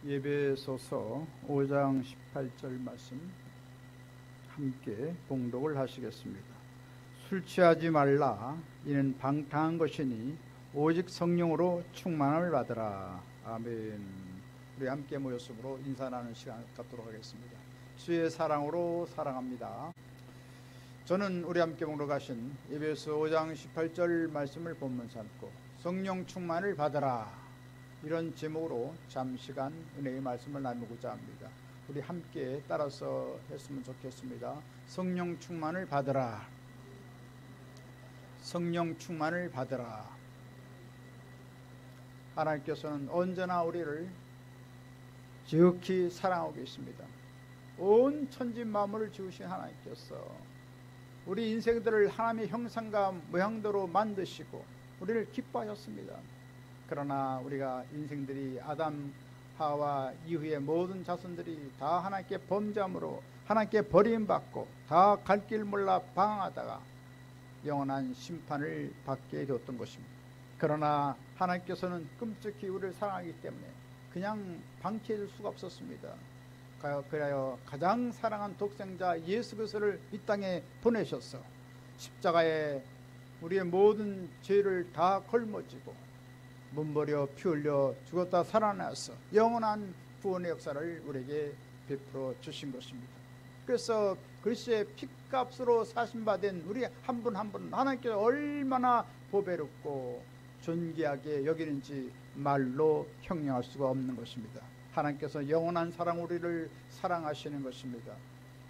예배소서 5장 18절 말씀 함께 봉독을 하시겠습니다. 술 취하지 말라. 이는 방탕한 것이니 오직 성령으로 충만함을 받으라. 아멘. 우리 함께 모였으므로 인사 나누는 시간 갖도록 하겠습니다. 주의 사랑으로 사랑합니다. 저는 우리 함께 봉독하신 예배소 5장 18절 말씀을 본문 삼고 성령 충만을 받으라, 이런 제목으로 잠시간 은혜의 말씀을 나누고자 합니다. 우리 함께 따라서 했으면 좋겠습니다. 성령 충만을 받으라. 성령 충만을 받으라. 하나님께서는 언제나 우리를 지극히 사랑하고 계십니다. 온 천지 만물을 지으신 하나님께서 우리 인생들을 하나님의 형상과 모양대로 만드시고 우리를 기뻐하셨습니다. 그러나 우리가 인생들이 아담 하와 이후의 모든 자손들이 다 하나님께 범죄함으로 하나님께 버림받고 다 갈 길 몰라 방황하다가 영원한 심판을 받게 되었던 것입니다. 그러나 하나님께서는 끔찍히 우리를 사랑하기 때문에 그냥 방치해 줄 수가 없었습니다. 그래서 가장 사랑한 독생자 예수 그리스도를 이 땅에 보내셔서 십자가에 우리의 모든 죄를 다 걸머지고 몸버려 피 흘려 죽었다 살아나서 영원한 구원의 역사를 우리에게 베풀어 주신 것입니다. 그래서 그리스도의 피값으로 사신받은 우리 한 분 한 분 하나님께서 얼마나 보배롭고 존귀하게 여기는지 말로 형용할 수가 없는 것입니다. 하나님께서 영원한 사랑 우리를 사랑하시는 것입니다.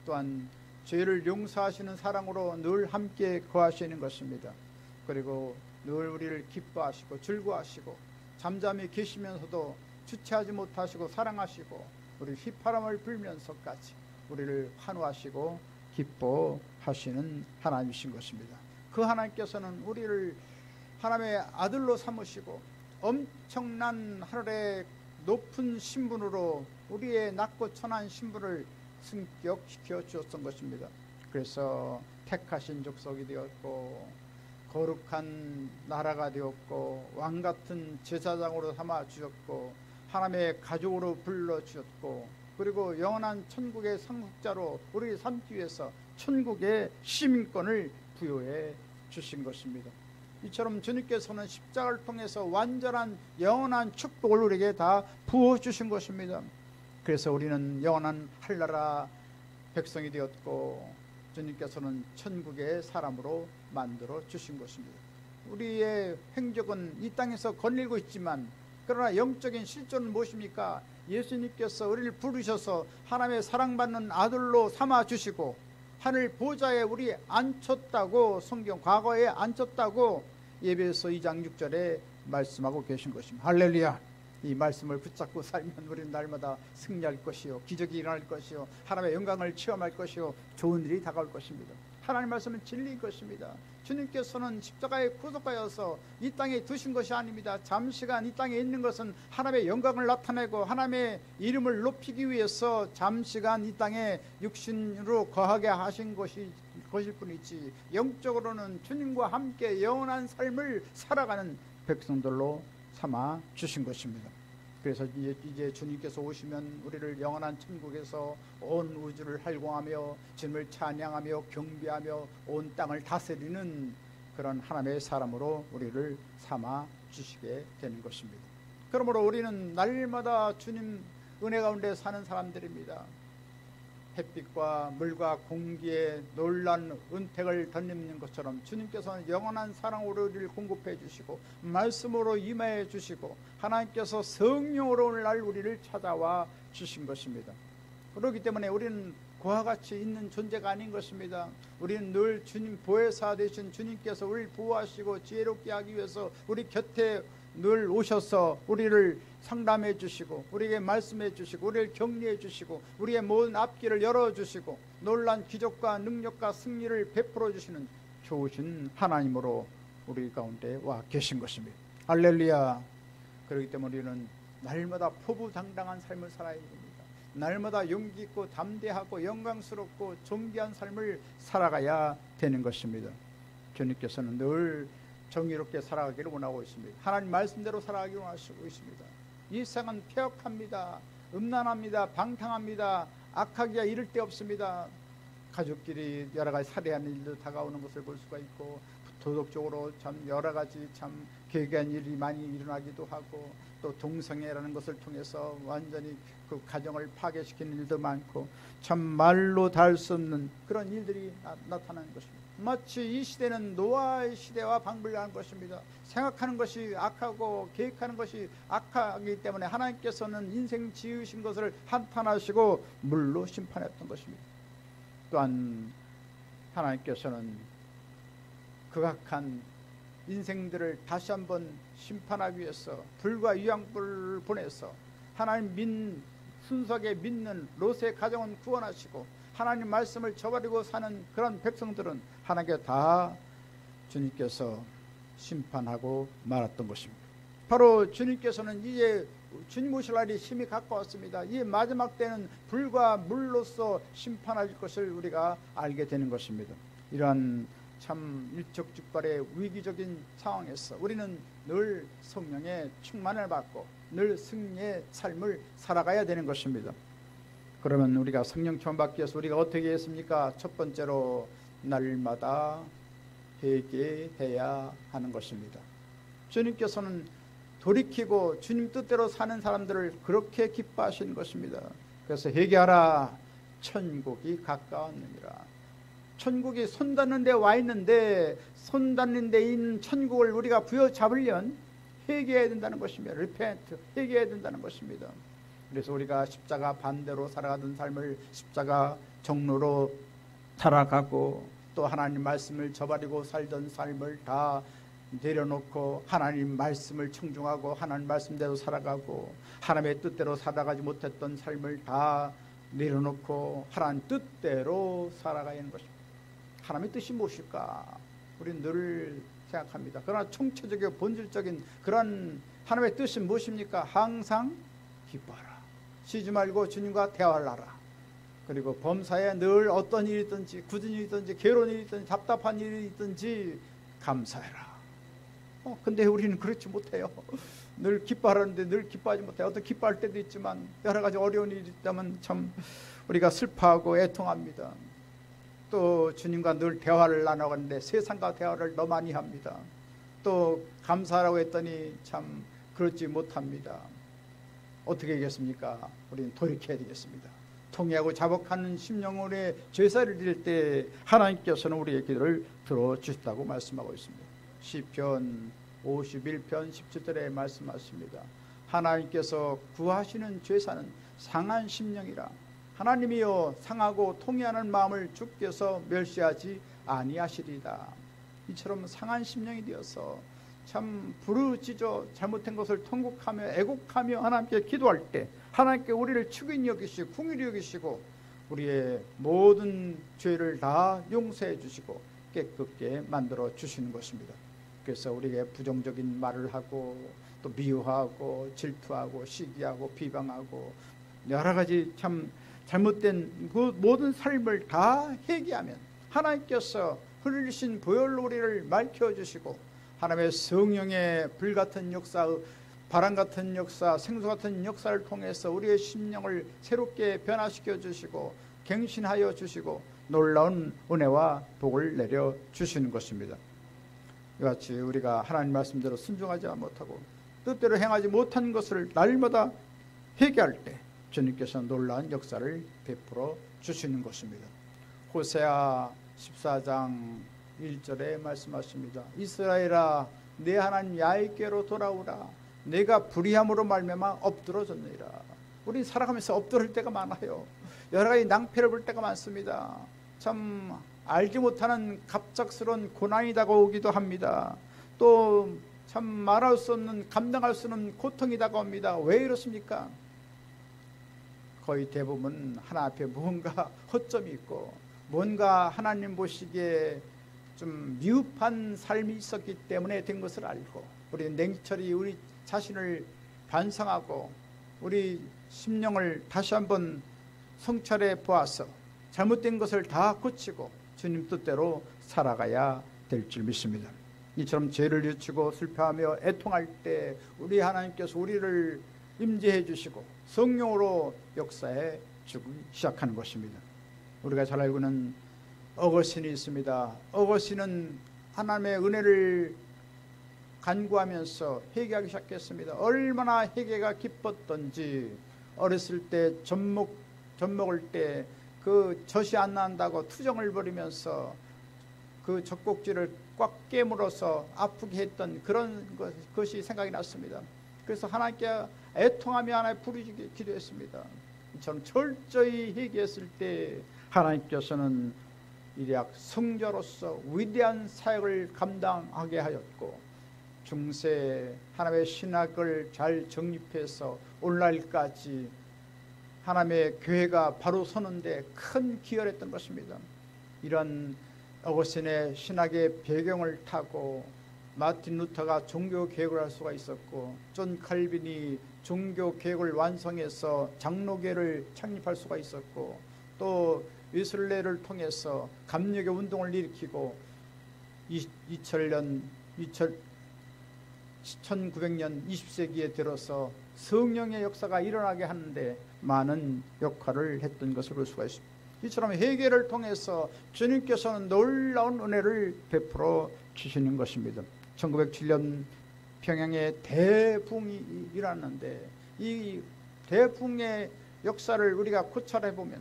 또한 죄를 용서하시는 사랑으로 늘 함께 거하시는 것입니다. 그리고 늘 우리를 기뻐하시고 즐거워하시고 잠잠히 계시면서도 주체하지 못하시고 사랑하시고 우리 휘파람을 불면서까지 우리를 환호하시고 기뻐하시는 하나님이신 것입니다. 그 하나님께서는 우리를 하나님의 아들로 삼으시고 엄청난 하늘의 높은 신분으로 우리의 낮고 천한 신분을 승격시켜 주었던 것입니다. 그래서 택하신 족속이 되었고 거룩한 나라가 되었고 왕같은 제사장으로 삼아 주셨고 하나님의 가족으로 불러주셨고 그리고 영원한 천국의 상속자로 우리를 삼기 위해서 천국의 시민권을 부여해 주신 것입니다. 이처럼 주님께서는 십자가를 통해서 완전한 영원한 축복을 우리에게 다 부어주신 것입니다. 그래서 우리는 영원한 한나라 백성이 되었고 주님께서는 천국의 사람으로 만들어 주신 것입니다. 우리의 행적은 이 땅에서 거닐고 있지만 그러나 영적인 실존은 무엇입니까? 예수님께서 우리를 부르셔서 하나님의 사랑받는 아들로 삼아 주시고 하늘 보좌에 우리 앉혔다고 성경 과거에 앉혔다고 예배서 2장 6절에 말씀하고 계신 것입니다. 할렐루야. 이 말씀을 붙잡고 살면 우리는 날마다 승리할 것이요 기적이 일어날 것이요 하나님의 영광을 체험할 것이요 좋은 일이 다가올 것입니다. 하나님 말씀은 진리인 것입니다. 주님께서는 십자가에 구속하여서 이 땅에 두신 것이 아닙니다. 잠시간 이 땅에 있는 것은 하나님의 영광을 나타내고 하나님의 이름을 높이기 위해서 잠시간 이 땅에 육신으로 거하게 하신 것일 뿐이지 영적으로는 주님과 함께 영원한 삶을 살아가는 백성들로 삼아 주신 것입니다. 그래서 이제 주님께서 오시면 우리를 영원한 천국에서 온 우주를 활공하며 주님을 찬양하며 경배하며 온 땅을 다스리는 그런 하나님의 사람으로 우리를 삼아 주시게 되는 것입니다. 그러므로 우리는 날마다 주님 은혜 가운데 사는 사람들입니다. 햇빛과 물과 공기에 놀란 은택을 덧입는 것처럼 주님께서는 영원한 사랑으로 우리를 공급해 주시고 말씀으로 임하여 주시고 하나님께서 성령으로 오늘날 우리를 찾아와 주신 것입니다. 그렇기 때문에 우리는 그와 같이 있는 존재가 아닌 것입니다. 우리는 늘 주님 보혜사 되신 주님께서 우리를 보호하시고 지혜롭게 하기 위해서 우리 곁에 늘 오셔서 우리를 상담해 주시고 우리에게 말씀해 주시고 우리를 격려해 주시고 우리의 모든 앞길을 열어주시고 놀란 기적과 능력과 승리를 베풀어 주시는 좋으신 하나님으로 우리 가운데 와 계신 것입니다. 할렐루야. 그렇기 때문에 우리는 날마다 포부당당한 삶을 살아야 됩니다. 날마다 용기 있고 담대하고 영광스럽고 존귀한 삶을 살아가야 되는 것입니다. 주님께서는 늘 정의롭게 살아가기를 원하고 있습니다. 하나님 말씀대로 살아가기를 원하시고 있습니다. 이 세상은 폐역합니다. 음란합니다. 방탕합니다. 악하기가 이를 데 없습니다. 가족끼리 여러 가지 살해하는 일도 다가오는 것을 볼 수가 있고, 도덕적으로 참 여러 가지 참 괴괴한 일이 많이 일어나기도 하고, 또 동성애라는 것을 통해서 완전히 그 가정을 파괴시키는 일도 많고, 참 말로 다 할 수 없는 그런 일들이 나타나는 것입니다. 마치 이 시대는 노아의 시대와 방불한 것입니다. 생각하는 것이 악하고 계획하는 것이 악하기 때문에 하나님께서는 인생 지으신 것을 한탄하시고 물로 심판했던 것입니다. 또한 하나님께서는 극악한 인생들을 다시 한번 심판하기 위해서 불과 유황불을 보내서 하나님 순수하게 믿는 롯의 가정은 구원하시고, 하나님 말씀을 저버리고 사는 그런 백성들은 하나님께 다 주님께서 심판하고 말았던 것입니다. 바로 주님께서는 이제 주님 오실 날이 심히 가까웠습니다. 이 마지막 때는 불과 물로서 심판할 것을 우리가 알게 되는 것입니다. 이러한 참 일촉즉발의 위기적인 상황에서 우리는 늘 성령의 충만을 받고 늘 승리의 삶을 살아가야 되는 것입니다. 그러면 우리가 성령 충만받기 위해서 우리가 어떻게 했습니까? 첫 번째로 날마다 회개해야 하는 것입니다. 주님께서는 돌이키고 주님 뜻대로 사는 사람들을 그렇게 기뻐하시는 것입니다. 그래서 회개하라, 천국이 가까웠느니라. 천국이 손 닿는 데 와 있는데, 손 닿는 데 있는 천국을 우리가 부여잡으려면 회개해야 된다는 것입니다. repent, 회개해야 된다는 것입니다. 그래서 우리가 십자가 반대로 살아가던 삶을 십자가 정로로 살아가고, 또 하나님 말씀을 저버리고 살던 삶을 다 내려놓고 하나님 말씀을 청중하고 하나님 말씀대로 살아가고, 하나님의 뜻대로 살아가지 못했던 삶을 다 내려놓고 하나님 뜻대로 살아가야 하는 것입니다. 하나님의 뜻이 무엇일까? 우리는 늘 생각합니다. 그러나 총체적이고 본질적인 그런 하나님의 뜻이 무엇입니까? 항상 기뻐하라. 쉬지 말고 주님과 대화를 하라. 그리고 범사에 늘 어떤 일이 있든지, 굳은 일이 있든지, 괴로운 일이 있든지, 답답한 일이 있든지 감사해라. 근데 우리는 그렇지 못해요. 늘 기뻐하라는데 늘 기뻐하지 못해요. 어떤 기뻐할 때도 있지만 여러 가지 어려운 일이 있다면 참 우리가 슬퍼하고 애통합니다. 또 주님과 늘 대화를 나눠가는데 세상과 대화를 너무 많이 합니다. 또 감사하라고 했더니 참 그렇지 못합니다. 어떻게 하겠습니까? 우리는 돌이켜야 되겠습니다. 통회하고 자복하는 심령으로의 제사를 드릴 때 하나님께서는 우리의 기도를 들어주셨다고 말씀하고 있습니다. 시편 51편 17절에 말씀하십니다. 하나님께서 구하시는 제사는 상한 심령이라. 하나님이여 상하고 통회하는 마음을 주께서 멸시하지 아니하시리다. 이처럼 상한 심령이 되어서 참 부르짖어 잘못된 것을 통곡하며 애곡하며 하나님께 기도할 때 하나님께 우리를 측은히 여기시고 긍휼히 여기시고 우리의 모든 죄를 다 용서해 주시고 깨끗게 만들어 주시는 것입니다. 그래서 우리에게 부정적인 말을 하고 또 미워하고 질투하고 시기하고 비방하고 여러 가지 참 잘못된 그 모든 삶을 다 회개하면 하나님께서 흘리신 보혈로 우리를 맑혀 주시고 하나님의 성령의 불같은 역사, 바람 같은 역사, 생수 같은 역사를 통해서 우리의 심령을 새롭게 변화시켜 주시고 갱신하여 주시고 놀라운 은혜와 복을 내려 주시는 것입니다. 이같이 우리가 하나님 말씀대로 순종하지 못하고 뜻대로 행하지 못한 것을 날마다 회개할 때 주님께서 놀라운 역사를 베풀어 주시는 것입니다. 호세아 14장 1절에 말씀하십니다. 이스라엘아 내 하나님 야훼께로 돌아오라. 내가 불의함으로 말미암아 엎드러졌느니라. 우리 살아가면서 엎드릴 때가 많아요. 여러 가지 낭패를 볼 때가 많습니다. 참 알지 못하는 갑작스러운 고난이 다가오기도 합니다. 또 참 말할 수 없는, 감당할 수 없는 고통이 다가옵니다. 왜 이렇습니까? 거의 대부분 하나 앞에 뭔가 허점이 있고 뭔가 하나님 보시기에 좀 미흡한 삶이 있었기 때문에 된 것을 알고 우리 냉철히 우리 자신을 반성하고 우리 심령을 다시 한번 성찰해 보아서 잘못된 것을 다 고치고 주님 뜻대로 살아가야 될 줄 믿습니다. 이처럼 죄를 늦추고 슬퍼하며 애통할 때 우리 하나님께서 우리를 임재해 주시고 성령으로 역사해 주기 시작하는 것입니다. 우리가 잘 알고 있는 어거스틴이 있습니다. 어거스틴은 하나님의 은혜를 간구하면서 회개하기 시작했습니다. 얼마나 회개가 기뻤던지 어렸을 때 젖 먹을 때 그 젖이 안 난다고 투정을 벌이면서 그 젖꼭지를 꽉 깨물어서 아프게 했던 그런 것이 생각이 났습니다. 그래서 하나님께 애통하며 하나님 부르짖게 기도했습니다. 저는 철저히 회개했을 때 하나님께서는 이리약 성자로서 위대한 사역을 감당하게 하였고 중세 하나님의 신학을 잘 정립해서 오늘날까지 하나님의 교회가 바로 서는데 큰 기여를 했던 것입니다. 이런 어거스틴의 신학의 배경을 타고 마틴 루터가 종교개혁을 할 수가 있었고 존 칼빈이 종교개혁을 완성해서 장로교를 창립할 수가 있었고 또 웨슬레를 통해서 감리교 운동을 일으키고 1900년 20세기에 들어서 성령의 역사가 일어나게 하는데 많은 역할을 했던 것을 볼 수가 있습니다. 이처럼 회개를 통해서 주님께서는 놀라운 은혜를 베풀어 주시는 것입니다. 1907년 평양에 대붕이 일어났는데 이 대붕의 역사를 우리가 고찰해 보면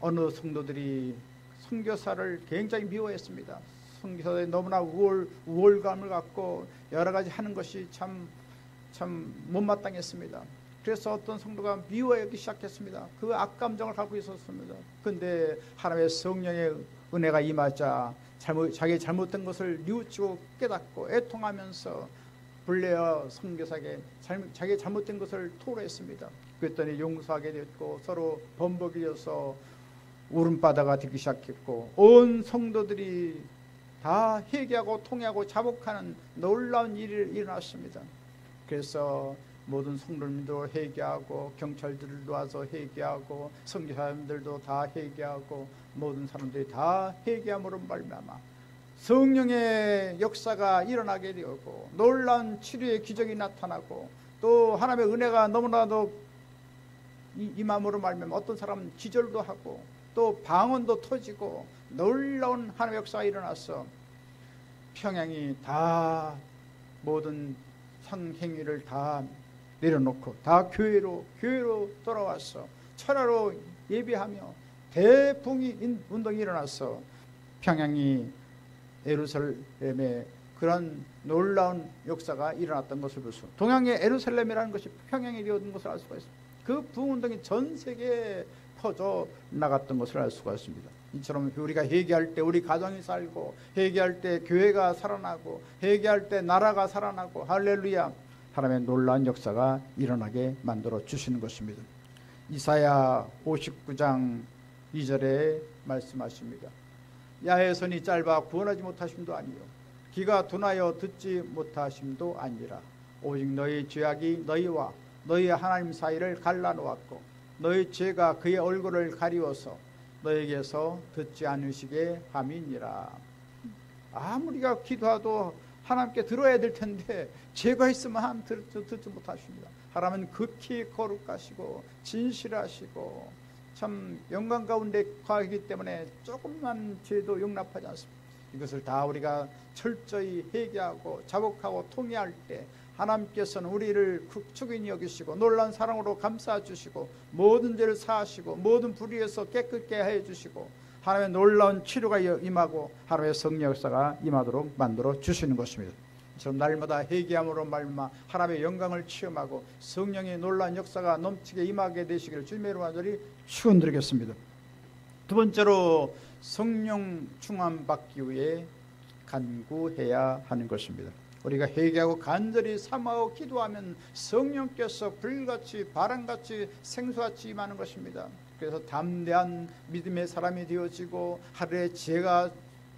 어느 성도들이 선교사를 굉장히 미워했습니다. 선교사들이 너무나 우월감을 갖고 여러 가지 하는 것이 참 못마땅했습니다. 그래서 어떤 성도가 미워하기 시작했습니다. 그 악감정을 갖고 있었습니다. 그런데 하나님의 성령의 은혜가 임하자 자기 잘못된 것을 뉘우치고 깨닫고 애통하면서 블레어 선교사에게 자기 잘못된 것을 토로했습니다. 그랬더니 용서하게 됐고 서로 범벅이어서 울음바다가 되기 시작했고 온 성도들이 다 회개하고 통회하고 자복하는 놀라운 일이 일어났습니다. 그래서 모든 성도님도 회개하고 경찰들도 와서 회개하고 선교사님들도 다 회개하고 모든 사람들이 다 회개함으로 말미암아 성령의 역사가 일어나게 되었고 놀라운 치료의 기적이 나타나고 또 하나님의 은혜가 너무나도 임함으로 말미암아 어떤 사람은 기절도 하고 또 방언도 터지고 놀라운 하나님의 역사가 일어나서 평양이 다 모든 상행위를 다 내려놓고 다 교회로 돌아와서 철야로 예배하며 대붕이 운동이 일어나서 평양이 예루살렘에 그런 놀라운 역사가 일어났던 것을 볼 수 있습니다. 동양의 예루살렘이라는 것이 평양이 되었던 것을 알 수가 있습니다. 그 부흥운동이 전 세계에 퍼져 나갔던 것을 알 수가 있습니다. 이처럼 우리가 회개할 때 우리 가정이 살고 회개할 때 교회가 살아나고 회개할 때 나라가 살아나고 할렐루야 하나님의 놀라운 역사가 일어나게 만들어 주시는 것입니다. 이사야 59장 2절에 말씀하십니다. 야의 선이 짧아 구원하지 못하심도 아니요 귀가 둔하여 듣지 못하심도 아니라 오직 너희 죄악이 너희와 너희 하나님 사이를 갈라놓았고 너희 죄가 그의 얼굴을 가리워서 너에게서 듣지 않으시게 함이니라. 아무리가 기도해도 하나님께 들어야 될 텐데 죄가 있으면 하나님 듣지 못하십니다. 하나님은 극히 거룩하시고 진실하시고 참 영광 가운데 거하기 때문에 조금만 죄도 용납하지 않습니다. 이것을 다 우리가 철저히 회개하고 자복하고 통회할 때 하나님께서는 우리를 축인히 여기시고 놀라운 사랑으로 감싸주시고 모든 죄를 사하시고 모든 불의에서 깨끗게 해주시고 하나님의 놀라운 치료가 임하고 하나님의 성령 역사가 임하도록 만들어 주시는 것입니다. 저는 날마다 회개함으로 말미암아 하나님의 영광을 체험하고 성령의 놀라운 역사가 넘치게 임하게 되시기를 주님의 이름으로 간절히 축원드리겠습니다. 두 번째로 성령 충만 받기 위해 간구해야 하는 것입니다. 우리가 회개하고 간절히 사모하고 기도하면 성령께서 불같이 바람같이 생수같이 임하는 것입니다. 그래서 담대한 믿음의 사람이 되어지고 하루에 죄가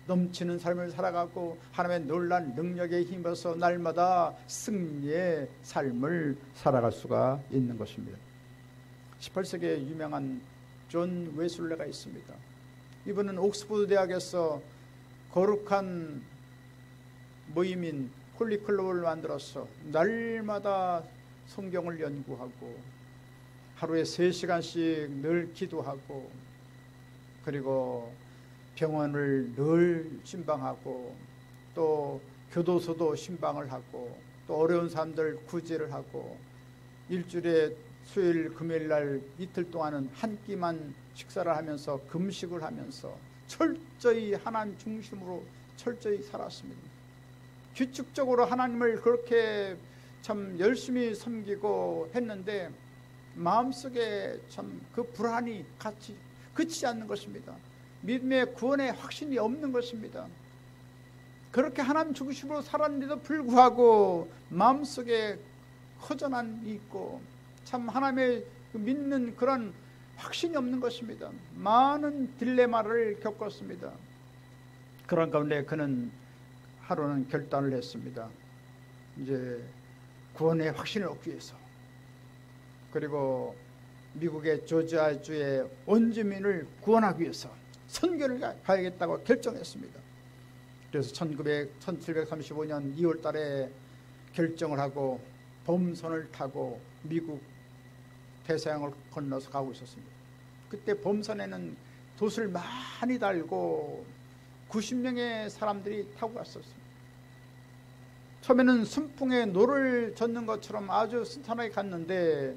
넘치는 삶을 살아가고 하나님의 놀란 능력에 힘입어서 날마다 승리의 삶을 살아갈 수가 있는 것입니다. 18세기에 유명한 존 웨슬레가 있습니다. 이분은 옥스퍼드 대학에서 거룩한 모임인 홀리클럽을 만들어서 날마다 성경을 연구하고 하루에 3시간씩 늘 기도하고 그리고 병원을 늘 신방하고 또 교도소도 신방을 하고 또 어려운 사람들 구제를 하고 일주일에 수요일 금요일 날 이틀 동안은 한 끼만 식사를 하면서 금식을 하면서 철저히 하나님 중심으로 철저히 살았습니다. 규칙적으로 하나님을 그렇게 참 열심히 섬기고 했는데 마음속에 참 그 불안이 같이 그치지 않는 것입니다. 믿음의 구원의 확신이 없는 것입니다. 그렇게 하나님 중심으로 살았는데도 불구하고 마음속에 허전함이 있고 참 하나님의 믿는 그런 확신이 없는 것입니다. 많은 딜레마를 겪었습니다. 그런 가운데 그는 하루는 결단을 했습니다. 이제 구원의 확신을 얻기 위해서 그리고 미국의 조지아주의 원주민을 구원하기 위해서 선교를 가야겠다고 결정했습니다. 그래서 1735년 2월 달에 결정을 하고 범선을 타고 미국 대서양을 건너서 가고 있었습니다. 그때 범선에는 돛을 많이 달고 90명의 사람들이 타고 갔었습니다. 처음에는 순풍에 노를 젓는 것처럼 아주 순탄하게 갔는데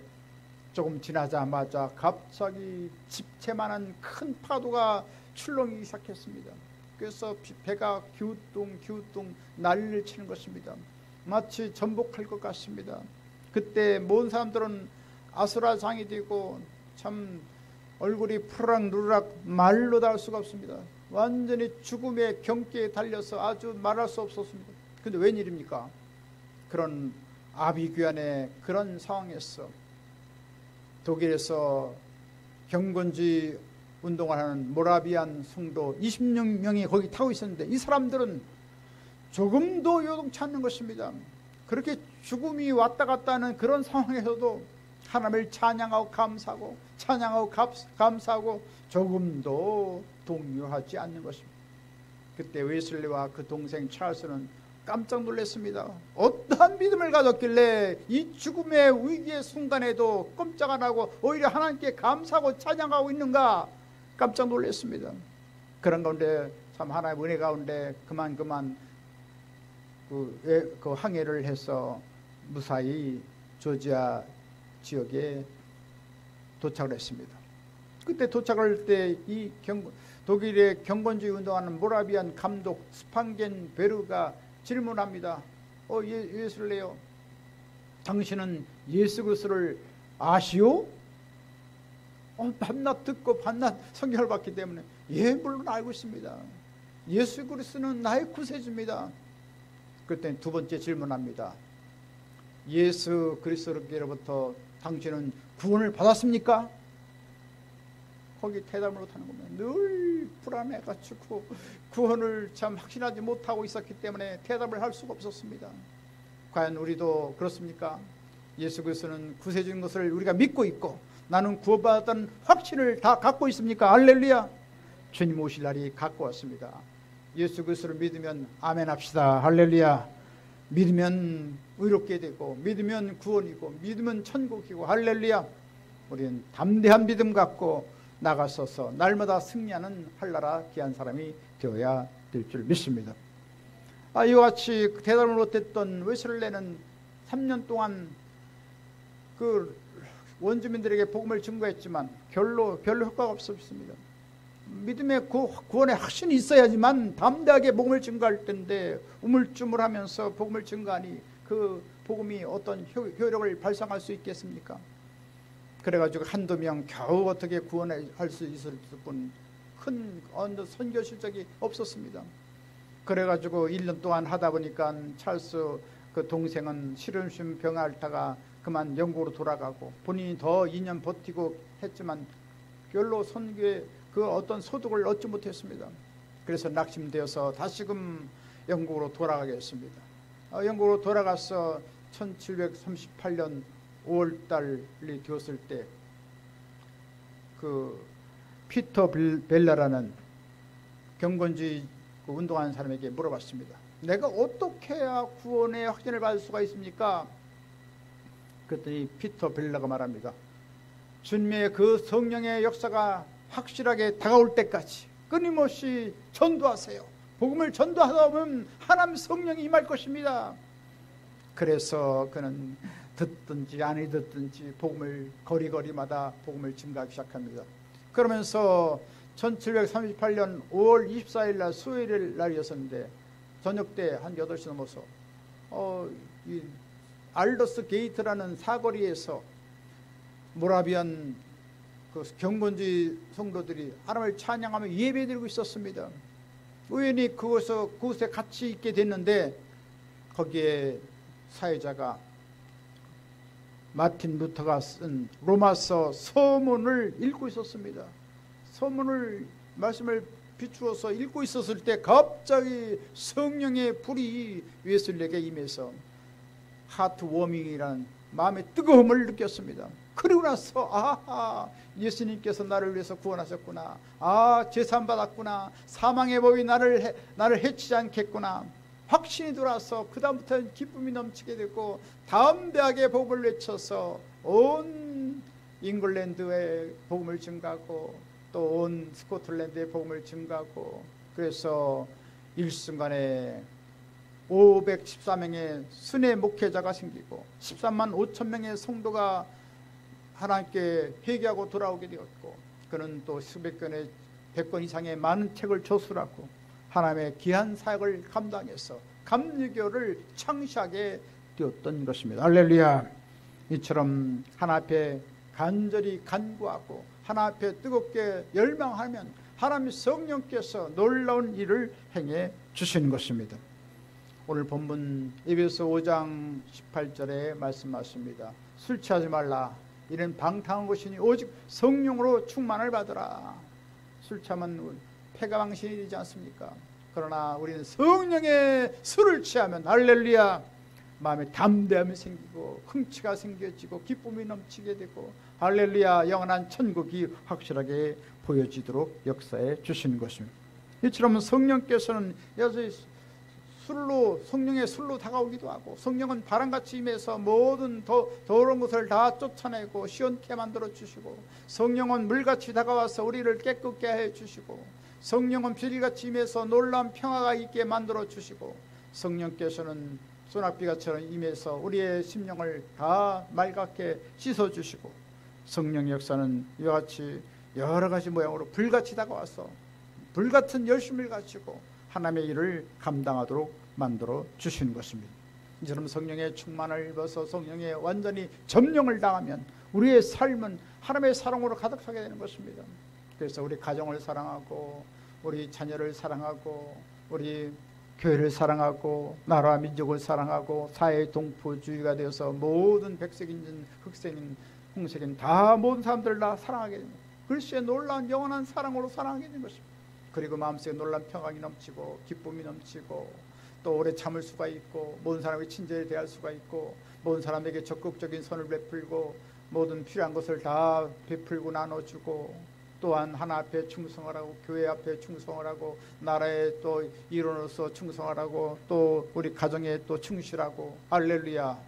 조금 지나자마자 갑자기 집채만한 큰 파도가 출렁이기 시작했습니다. 그래서 배가 기우뚱 난리를 치는 것입니다. 마치 전복할 것 같습니다. 그때 모든 사람들은 아수라장이 되고 참 얼굴이 푸르락누르락 말로 다 할 수가 없습니다. 완전히 죽음의 경계에 달려서 아주 말할 수 없었습니다. 근데 웬일입니까? 그런 아비규환의 그런 상황에서 독일에서 경건주의 운동을 하는 모라비안 성도 26명이 거기 타고 있었는데 이 사람들은 조금도 요동치 않는 것입니다. 그렇게 죽음이 왔다 갔다 하는 그런 상황에서도 하나님을 찬양하고 감사하고 찬양하고 감사하고 조금도 동요하지 않는 것입니다. 그때 웨슬리와 그 동생 찰스는 깜짝 놀랐습니다. 어떠한 믿음을 가졌길래 이 죽음의 위기의 순간에도 꼼짝 안 하고 오히려 하나님께 감사하고 찬양하고 있는가 깜짝 놀랐습니다. 그런 가운데 참 하나님의 은혜 가운데 그만 그 항해를 해서 무사히 조지아 지역에 도착을 했습니다. 그때 도착할 때 이 독일의 경건주의 운동하는 모라비안 감독 스판겐 베르가 질문합니다. 예술래요. 당신은 예수 그리스도를 아시오? 밤낮 듣고 밤낮 성경을 봤기 때문에 물론 알고 있습니다. 예수 그리스도는 나의 구세주입니다. 그때 두 번째 질문합니다. 예수 그리스도께로부터 당신은 구원을 받았습니까? 거기 대답을 못하는 겁니다. 늘 불안해가지고 구원을 참 확신하지 못하고 있었기 때문에 대답을 할 수가 없었습니다. 과연 우리도 그렇습니까? 예수 그리스도는 구세주인 것을 우리가 믿고 있고 나는 구원받았다는 확신을 다 갖고 있습니까? 할렐루야. 주님 오실 날이 가까웠습니다. 예수 그리스도를 믿으면 아멘 합시다. 할렐루야. 믿으면 의롭게 되고 믿으면 구원이고 믿으면 천국이고 할렐루야. 우리는 담대한 믿음 갖고 나가서서 날마다 승리하는 한나라 귀한 사람이 되어야 될 줄 믿습니다. 이와 같이 대답을 못했던 웨슬레는 3년 동안 그 원주민들에게 복음을 증거했지만 별로 효과가 없었습니다. 믿음의 구원의 확신이 있어야지만 담대하게 복음을 증거할 텐데 우물쭈물하면서 복음을 증거하니 그 복음이 어떤 효력을 발생할 수 있겠습니까? 그래가지고 한두 명 겨우 어떻게 구원할 수 있을 뿐 큰 선교 실적이 없었습니다. 그래가지고 1년 동안 하다 보니까 찰스 그 동생은 실음심 병 앓다가 그만 영국으로 돌아가고 본인이 더 2년 버티고 했지만 별로 선교에 그 어떤 소득을 얻지 못했습니다. 그래서 낙심되어서 다시금 영국으로 돌아가게 했습니다. 영국으로 돌아가서 1738년 5월달이 되었을 때 그 피터 벨라라는 경건주의 운동하는 사람에게 물어봤습니다. 내가 어떻게 해야 구원의 확신을 받을 수가 있습니까? 그랬더니 피터 벨러가 말합니다. 주님의 그 성령의 역사가 확실하게 다가올 때까지 끊임없이 전도하세요. 복음을 전도하다 보면 하나님 성령이 임할 것입니다. 그래서 그는 듣든지 아니 듣든지 복음을 거리거리마다 복음을 증가하기 시작합니다. 그러면서 1738년 5월 24일 날 수요일 날이었는데 저녁 때 한 8시 넘어서 이 알더스 게이트라는 사거리에서 모라비안 그 경건주의 성도들이 하나님을 찬양하며 예배드리고 있었습니다. 우연히 그곳에 같이 있게 됐는데 거기에 사회자가 마틴 루터가 쓴 로마서 서문을 읽고 있었습니다. 서문을 말씀을 비추어서 읽고 있었을 때 갑자기 성령의 불이 웨슬리에게 임해서 하트워밍이라는 마음의 뜨거움을 느꼈습니다. 그리고 나서 아하, 예수님께서 나를 위해서 구원하셨구나. 아, 제산받았구나. 사망의 법이 나를 해치지 않겠구나. 확신이 들어와서 그 다음부터는 기쁨이 넘치게 됐고 다음 대학의 복음을 외쳐서 온 잉글랜드의 복음을 증가하고 또 온 스코틀랜드의 복음을 증가하고 그래서 일순간에 514명의 순회 목회자가 생기고 13만 5천 명의 성도가 하나님께 회개하고 돌아오게 되었고 그는 또 수백 권의 100권 이상의 많은 책을 저술하고 하나님의 귀한 사역을 감당해서 감리교를 창시하게 되었던 것입니다. 할렐루야. 이처럼 하나님 앞에 간절히 간구하고 하나님 앞에 뜨겁게 열망하면 하나님의 성령께서 놀라운 일을 행해 주시는 것입니다. 오늘 본문 에베소 5장 18절에 말씀하십니다. 술 취하지 말라. 이는 방탕한 것이니 오직 성령으로 충만을 받으라. 술 취하면 패가 망신이 되지 않습니까? 그러나 우리는 성령의 술을 취하면 할렐루야 마음에 담대함이 생기고 흥취가 생겨지고 기쁨이 넘치게 되고 할렐루야 영원한 천국이 확실하게 보여지도록 역사해 주시는 것입니다. 이처럼 성령께서는 성령의 술로 다가오기도 하고 성령은 바람같이 임해서 모든 더러운 것을 다 쫓아내고 시원케 만들어 주시고 성령은 물같이 다가와서 우리를 깨끗게 해 주시고 성령은 비리같이 임해서 놀라운 평화가 있게 만들어 주시고 성령께서는 소낙비가처럼 임해서 우리의 심령을 다 맑게 씻어 주시고 성령 역사는 이와 같이 여러 가지 모양으로 불같이 다가와서 불같은 열심을 가지고 하나님의 일을 감당하도록 만들어 주시는 것입니다. 이처럼 성령의 충만을 입어서 성령에 완전히 점령을 당하면 우리의 삶은 하나님의 사랑으로 가득 차게 되는 것입니다. 그래서 우리 가정을 사랑하고 우리 자녀를 사랑하고 우리 교회를 사랑하고 나라와 민족을 사랑하고 사회의 동포주의가 되어서 모든 백색인진 흑색인 홍색인 다 모든 사람들을 다 사랑하게 됩니다. 글쎄 놀라운 영원한 사랑으로 사랑하게 되는 것입니다. 그리고 마음속에 놀라운 평강이 넘치고 기쁨이 넘치고 또 오래 참을 수가 있고 모든 사람에게 친절히 대할 수가 있고 모든 사람에게 적극적인 선을 베풀고 모든 필요한 것을 다 베풀고 나눠주고 또한 하나 앞에 충성을 하고 교회 앞에 충성을 하고 나라의 또 일원으로서 충성을 하고 또 우리 가정에 또 충실하고 할렐루야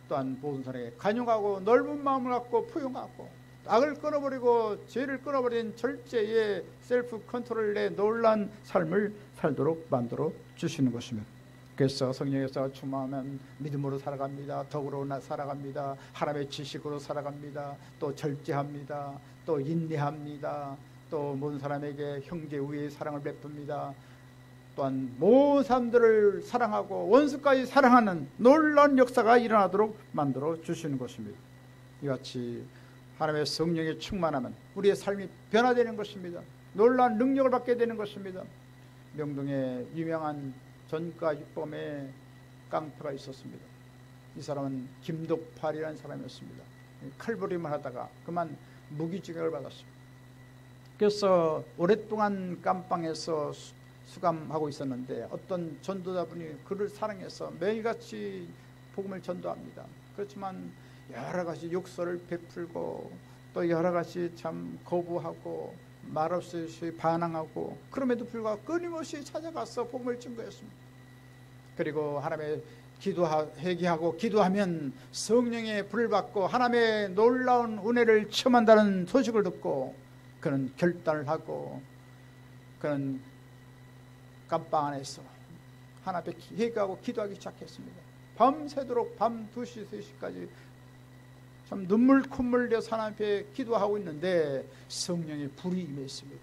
또한 모든 사람에게 간용하고 넓은 마음을 갖고 포용하고 악을 끊어버리고 죄를 끊어버린 절제의 셀프 컨트롤의 놀란 삶을 살도록 만들어 주시는 것입니다. 그래서 성령에서 충만하면 믿음으로 살아갑니다. 덕으로 살아갑니다. 하나님의 지식으로 살아갑니다. 또 절제합니다. 또 인내합니다. 또 모든 사람에게 형제 우애의 사랑을 베풉니다. 또한 모든 사람들을 사랑하고 원수까지 사랑하는 놀라운 역사가 일어나도록 만들어 주시는 것입니다. 이같이 하나님의 성령에 충만하면 우리의 삶이 변화되는 것입니다. 놀라운 능력을 받게 되는 것입니다. 명동에 유명한 전가 육범의 깡패가 있었습니다. 이 사람은 김독팔이라는 사람이었습니다. 칼부림을 하다가 그만 무기징역을 받았습니다. 그래서 오랫동안 깜빵에서 수감하고 있었는데 어떤 전도자분이 그를 사랑해서 매일같이 복음을 전도합니다. 그렇지만 여러 가지 욕설을 베풀고 또 여러 가지 참 거부하고 말없이 반항하고 그럼에도 불구하고 끊임없이 찾아가서 복음을 증거했습니다. 그리고 하나님의 회개하고 기도하면 성령의 불을 받고 하나님의 놀라운 은혜를 체험한다는 소식을 듣고 그는 결단을 하고 그는 감방 안에서 하나님 앞에 회개하고 기도하기 시작했습니다. 밤새도록 밤 2시, 3시까지 참 눈물 콧물 흘려서 하나님 앞에 기도하고 있는데 성령의 불이 임했습니다.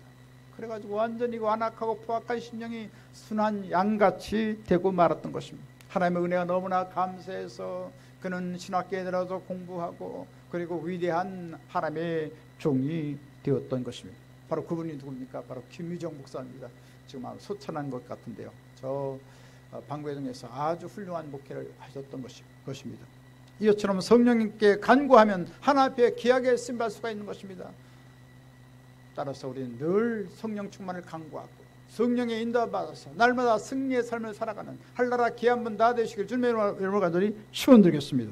그래가지고 완전히 완악하고 포악한 심령이 순한 양같이 되고 말았던 것입니다. 하나님의 은혜가 너무나 감사해서 그는 신학교에 들어서 공부하고 그리고 위대한 하나님의 종이 되었던 것입니다. 바로 그분이 누굽니까? 바로 김유정 목사입니다. 지금 아마 소천한 것 같은데요. 저 방배동에서 아주 훌륭한 목회를 하셨던 것입니다. 이것처럼 성령님께 간구하면 하나님 앞에 귀하게 쓰임받을 수가 있는 것입니다. 따라서 우리는 늘 성령 충만을 간구하고 성령의 인도받아서 날마다 승리의 삶을 살아가는 할나라 귀한 분 다 되시길 주님의 이름으로 간절히 축원드리겠습니다.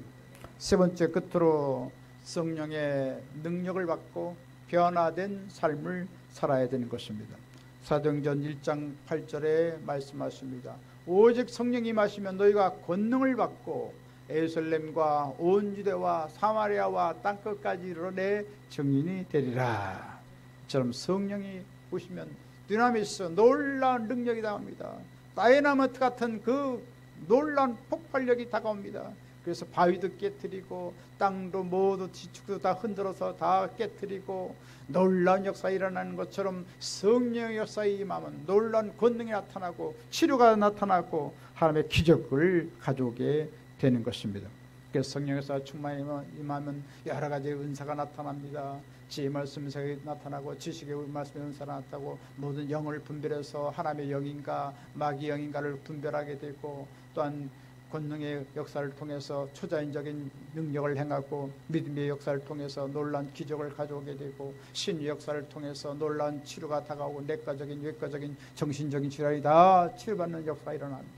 세 번째, 끝으로 성령의 능력을 받고 변화된 삶을 살아야 되는 것입니다. 사도행전 1장 8절에 말씀하십니다. 오직 성령이 임하시면 너희가 권능을 받고 예루살렘과 온 유대와 사마리아와 땅끝까지 이르러 내 증인이 되리라. 이처럼 성령이 오시면 dynamis, 놀라운 능력이 다가옵니다. 다이나마이트 같은 그 놀라운 폭발력이 다가옵니다. 그래서 바위도 깨트리고 땅도 모두 지축도 다 흔들어서 다 깨트리고 놀라운 역사가 일어나는 것처럼 성령의 역사에 임하면 놀라운 권능이 나타나고 치료가 나타나고 하나님의 기적을 가져오게 되는 것입니다. 그래서 성령에서 충만히 임하면 여러 가지 은사가 나타납니다. 지혜의 말씀이 나타나고 지식의 말씀의 은사가 나타나고 모든 영을 분별해서 하나님의 영인가 마귀 영인가를 분별하게 되고 또한 권능의 역사를 통해서 초자연적인 능력을 행하고 믿음의 역사를 통해서 놀라운 기적을 가져오게 되고 신의 역사를 통해서 놀라운 치료가 다가오고 내과적인 외과적인 정신적인 질환이 다 치료받는 역사가 일어납니다.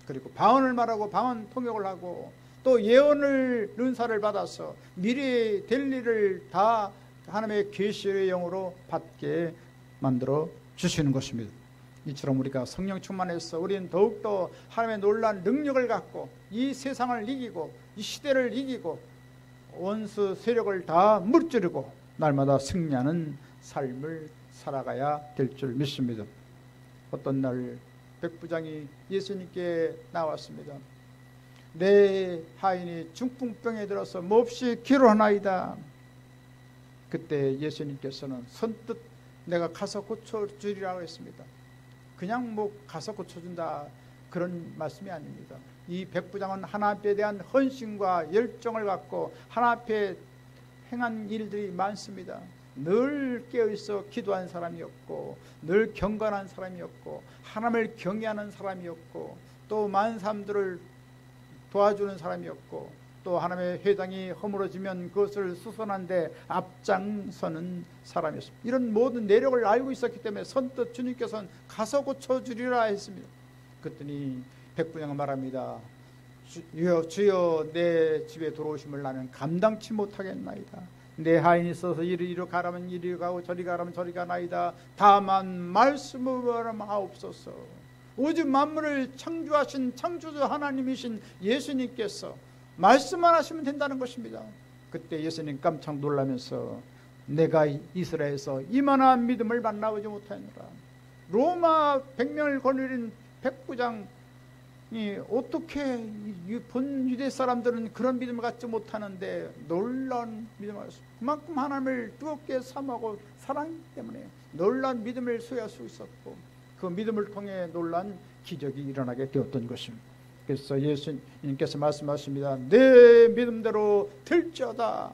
그리고 방언을 말하고 방언 통역을 하고 또 예언을 은사를 받아서 미래에 될 일을 다 하나님의 계시의 영으로 받게 만들어 주시는 것입니다. 이처럼 우리가 성령 충만해서 우리는 더욱더 하나님의 놀라운 능력을 갖고 이 세상을 이기고 이 시대를 이기고 원수 세력을 다 무찌르고 날마다 승리하는 삶을 살아가야 될 줄 믿습니다. 어떤 날 백부장이 예수님께 나왔습니다. 내 하인이 중풍병에 들어서 몹시 기로하나이다. 그때 예수님께서는 선뜻 내가 가서 고쳐주리라고 했습니다. 그냥 뭐 가서 고쳐준다 그런 말씀이 아닙니다. 이 백부장은 하나님 앞에 대한 헌신과 열정을 갖고 하나님 앞에 행한 일들이 많습니다. 늘 깨어있어 기도한 사람이었고 늘 경건한 사람이었고 하나님을 경외하는 사람이었고 또 많은 사람들을 도와주는 사람이었고 또 하나님의 회당이 허물어지면 그것을 수선한데 앞장서는 사람이었습니다. 이런 모든 내력을 알고 있었기 때문에 선뜻 주님께서는 가서 고쳐주리라 했습니다. 그랬더니 백부장은 말합니다. 주여 내 집에 들어오심을 나는 감당치 못하겠나이다. 내 하인이 있어서 이리로 가라면 이리 가고 저리 가라면 저리 가나이다. 다만 말씀을 하옵소서. 오직 만물을 창조하신 창조주 하나님이신 예수님께서 말씀만 하시면 된다는 것입니다. 그때 예수님 깜짝 놀라면서 내가 이스라엘에서 이만한 믿음을 만나보지 못하느라 로마 100명을 거느린 백부장이 어떻게 본 유대 사람들은 그런 믿음을 갖지 못하는데 놀라운 믿음을 가졌습니다. 그만큼 하나님을 뜨겁게 사모하고 사랑하기 때문에 놀라운 믿음을 소유할 수 있었고 그 믿음을 통해 놀라운 기적이 일어나게 되었던 것입니다. 그래서 예수님께서 말씀하십니다. 내 믿음대로 될지어다.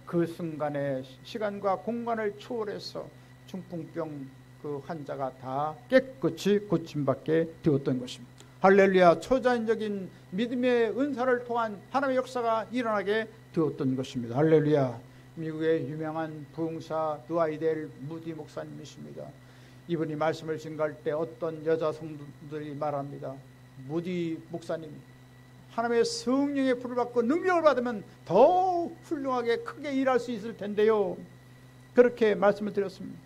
그 순간에 시간과 공간을 초월해서 중풍병 그 환자가 다 깨끗이 고침받게 되었던 것입니다. 할렐루야. 초자연적인 믿음의 은사를 통한 하나님의 역사가 일어나게 되었던 것입니다. 할렐루야. 미국의 유명한 부흥사 누아이델 무디 목사님이십니다. 이분이 말씀을 증거할 때 어떤 여자 성도들이 말합니다. 무디 목사님, 하나님의 성령의 불을 받고 능력을 받으면 더 훌륭하게 크게 일할 수 있을 텐데요. 그렇게 말씀을 드렸습니다.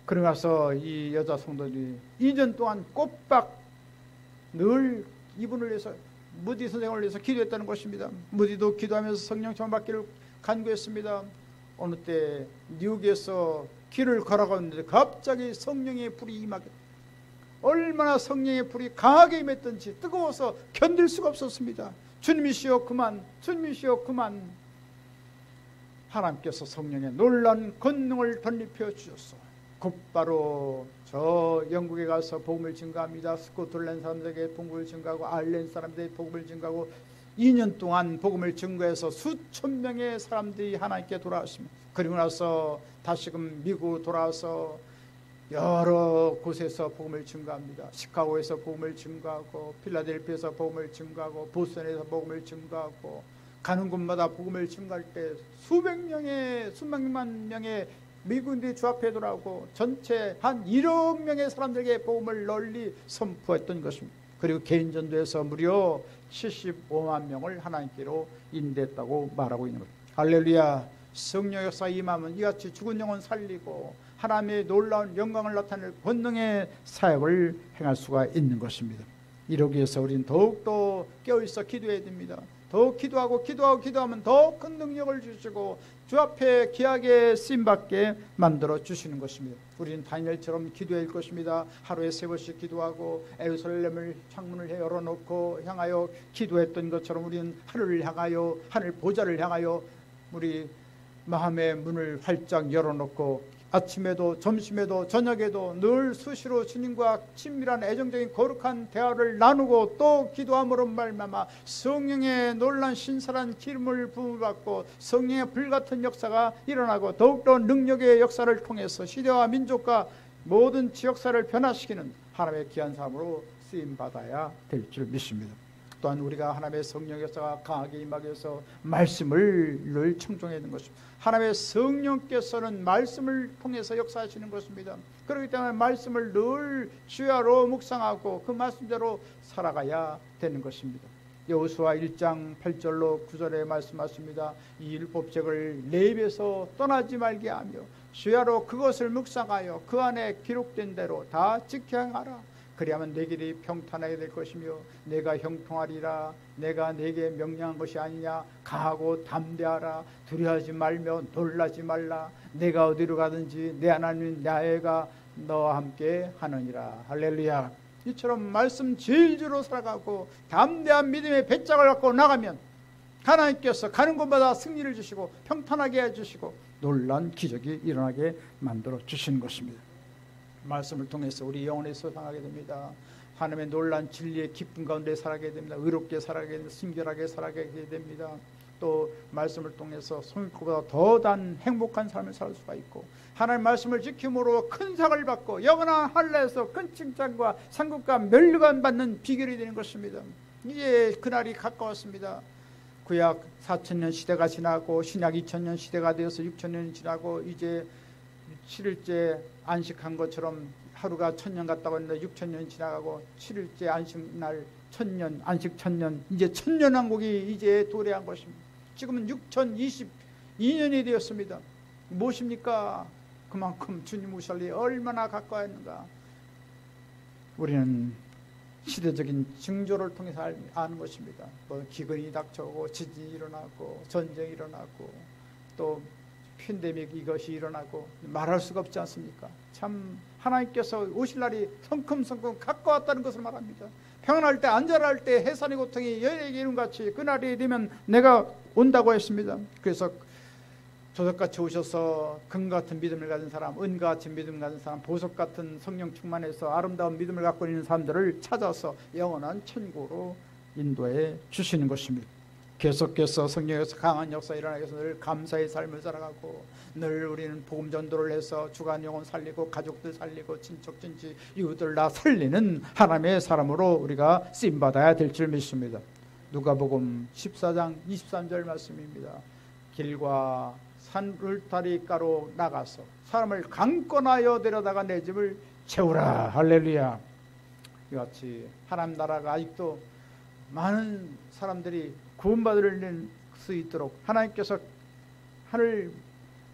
그러고 나서 이 여자 성도들이 2년 동안 꼬박 늘 이분을 위해서 무디 선생을 위해서 기도했다는 것입니다. 무디도 기도하면서 성령 충만 받기를 간구했습니다. 어느 때 뉴욕에서 길을 걸어가는데 갑자기 성령의 불이 임하게, 얼마나 성령의 불이 강하게 임했던지 뜨거워서 견딜 수가 없었습니다. 주님이시여 그만, 주님이시여 그만. 하나님께서 성령의 놀라운 권능을 덧입혀 주셨어. 곧바로 저 영국에 가서 복음을 증거합니다. 스코틀랜드 사람들에게 복음을 증거하고 아일랜드 사람들에게 복음을 증거하고 2년 동안 복음을 증거해서 수천 명의 사람들이 하나님께 돌아왔습니다. 그리고 나서 다시금 미국으로 돌아와서 여러 곳에서 복음을 증거합니다. 시카고에서 복음을 증거하고 필라델피아에서 복음을 증거하고 보스턴에서 복음을 증거하고 가는 곳마다 복음을 증거할 때 수백만 명의 미군들이 주 앞에 돌아오고 전체 한 1억 명의 사람들에게 복음을 널리 선포했던 것입니다. 그리고 개인전도에서 무려 75만 명을 하나님께로 인도했다고 말하고 있는 것입니다. 할렐루야. 성령 역사 임하면 이같이 죽은 영혼 살리고 하나님의 놀라운 영광을 나타낼 권능의 사역을 행할 수가 있는 것입니다. 이러기 위해서 우리는 더욱더 깨어있어 기도해야 됩니다. 더 기도하면 더 큰 능력을 주시고 주 앞에 귀하게 쓰임받게 만들어 주시는 것입니다. 우리는 다니엘처럼 기도할 것입니다. 하루에 3번씩 기도하고 예루살렘을 창문을 열어놓고 향하여 기도했던 것처럼 우리는 하늘을 향하여, 하늘 보좌를 향하여 우리 마음의 문을 활짝 열어놓고 아침에도 점심에도 저녁에도 늘 수시로 주님과 친밀한 애정적인 거룩한 대화를 나누고 또 기도함으로 말미암아 성령의 놀란 신선한 기름을 부음받고 성령의 불같은 역사가 일어나고 더욱더 능력의 역사를 통해서 시대와 민족과 모든 지역사를 변화시키는 하나님의 귀한 삶으로 쓰임받아야 될 줄 믿습니다. 또한 우리가 하나님의 성령 역사가 강하게 임하기 위해서 말씀을 늘 청종해야 하는 것입니다. 하나님의 성령께서는 말씀을 통해서 역사하시는 것입니다. 그렇기 때문에 말씀을 늘 주야로 묵상하고 그 말씀대로 살아가야 되는 것입니다. 여호수아 1장 8절로 9절에 말씀하십니다. 이 율법책을 내 입에서 떠나지 말게 하며 주야로 그것을 묵상하여 그 안에 기록된 대로 다 지켜 행하라. 그리하면 내 길이 평탄하게 될 것이며 내가 형통하리라. 내가 내게 명령한 것이 아니냐. 강하고 담대하라. 두려워하지 말며 놀라지 말라. 내가 어디로 가든지 내 하나님 야훼가 너와 함께 하느니라. 할렐루야. 이처럼 말씀 질주로 살아가고 담대한 믿음의 배짱을 갖고 나가면 하나님께서 가는 곳마다 승리를 주시고 평탄하게 해주시고 놀라운 기적이 일어나게 만들어 주시는 것입니다. 말씀을 통해서 우리 영혼에 소상하게 됩니다. 하나님의 놀란 진리의 기쁨 가운데 살아가게 됩니다. 의롭게 살아가게 됩니다. 순결하게 살아가게 됩니다. 또 말씀을 통해서 성일보다 더 단 행복한 삶을 살 수가 있고 하나님의 말씀을 지킴으로 큰 상을 받고 영원한 하늘에서 큰 칭찬과 상급과 멸류관 받는 비결이 되는 것입니다. 이제 그날이 가까웠습니다. 구약 4,000년 시대가 지나고 신약 2,000년 시대가 되어서 6,000년이 지나고 이제 7일째 안식한 것처럼 하루가 1,000년 같다고 했는데 6,000년이 지나가고 7일째 안식날 1,000년, 안식 1,000년, 이제 1,000년 왕국이 이제 도래한 것입니다. 지금은 6,022년이 되었습니다. 무엇입니까? 그만큼 주님 오실 일이 얼마나 가까웠는가. 우리는 시대적인 징조를 통해서 아는 것입니다. 뭐 기근이 닥쳐오고 지진이 일어나고 전쟁이 일어나고 또 팬데믹 이것이 일어나고 말할 수가 없지 않습니까? 참 하나님께서 오실 날이 성큼성큼 가까웠다는 것을 말합니다. 평안할 때 안전할 때 해산의 고통이 여에게 이룬같이 그날이 되면 내가 온다고 했습니다. 그래서 조석같이 오셔서 금같은 믿음을 가진 사람, 은같은 믿음을 가진 사람, 보석같은 성령 충만해서 아름다운 믿음을 갖고 있는 사람들을 찾아서 영원한 천국으로 인도해 주시는 것입니다. 계속해서 성령에서 강한 역사 일어나기 위해서 늘 감사의 삶을 살아가고 늘 우리는 복음 전도를 해서 주간 영혼 살리고 가족들 살리고 친척 친지 이웃들 다 살리는 하나님의 사람으로 우리가 쓰임받아야 될 줄 믿습니다. 누가복음 14장 23절 말씀입니다. 길과 산 울타리가로 나가서 사람을 강권하여 데려다가 내 집을 채우라. 할렐루야. 이같이 하나님 나라가 아직도 많은 사람들이 구원받을 수 있도록 하나님께서 하늘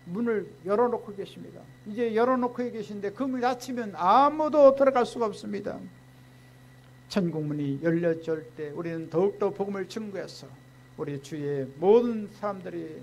문을 열어놓고 계십니다. 이제 열어놓고 계신데 그 문이 닫히면 아무도 들어갈 수가 없습니다. 천국문이 열려질 때 우리는 더욱더 복음을 증거해서 우리 주위의 모든 사람들이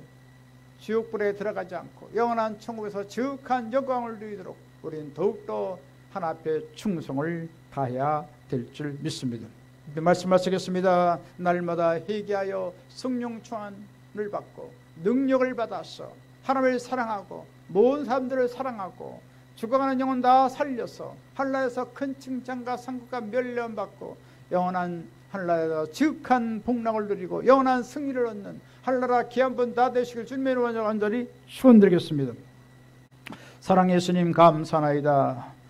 지옥불에 들어가지 않고 영원한 천국에서 지극한 영광을 누리도록 우리는 더욱더 하나 앞에 충성을 다해야 될 줄 믿습니다. 말씀하시겠습니다. 날마다 회개하여 성령 충만을 받고 능력을 받아서 하나님을 사랑하고 모든 사람들을 사랑하고 죽어가는 영혼 다 살려서 하늘나라에서 큰 칭찬과 상급과 멸례를 받고 영원한 하늘나라에서 지극한 복락을 누리고 영원한 승리를 얻는 하늘나라 귀한 다 되시길 주님의 이름으로 간절히 축원드리겠습니다. 사랑의 예수님 감사하나이다.